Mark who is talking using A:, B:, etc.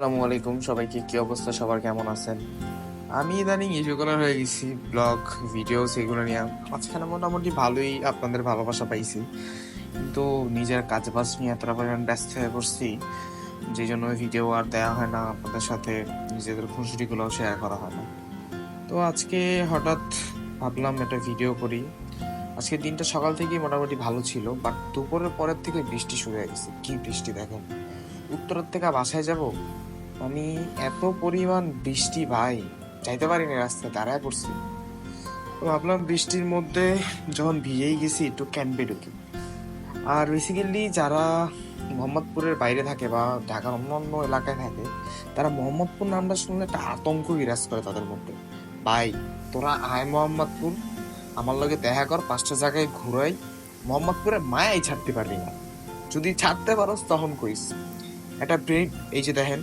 A: আসসালামু আলাইকুম সবাইকে, কি অবস্থা? সবার কেমন আছেন? আমি ইদানিং ইরেগুলার হয়ে গেছি ব্লগ ভিডিও সেগুলো নিয়ে। মাঝখানে মোটামুটি ভালোই আপনাদের ভালোবাসা পাইছি, কিন্তু নিজের কাজ বাজ নিয়ে এতটা পরিমাণ ব্যস্ত হয়ে পড়ছি যে জন্য ভিডিও আর দেওয়া হয় না, আপনাদের সাথে নিজেদের খুনসুটিগুলোও শেয়ার করা হয় না। তো আজকে হঠাৎ ভাবলাম একটা ভিডিও করি। আজকে দিনটা সকাল থেকেই মোটামুটি ভালো ছিল, বাট দুপুরের পরের থেকে বৃষ্টি শুরু হয়ে গেছে। কি বৃষ্টি দেখেন! উত্তরের থেকে বাসায় যাব, আমি এত পরিমাণ বৃষ্টি ভাই, যাইতে পারিনি, রাস্তায় দাঁড়ায় পড়ছি। তো ভাবলাম বৃষ্টির মধ্যে যখন ভিজেই গেছি একটু ক্যাম্পে ঢুকি। আর বেসিক্যালি যারা মোহাম্মদপুরের বাইরে থাকে বা ঢাকার অন্যান্য এলাকায় থাকে, তারা মোহাম্মদপুর নামটা শুনলে একটা আতঙ্ক বিরাজ করে তাদের মধ্যে। ভাই, তোরা আয় মোহাম্মদপুর, আমার লগে দেখা কর, 5টা জায়গায় ঘুরাই, মোহাম্মদপুরে মায়াই ছাড়তে পারবি না। যদি ছাড়তে পারোস তখন কইস। একটা ব্রেক, এই যে দেখেন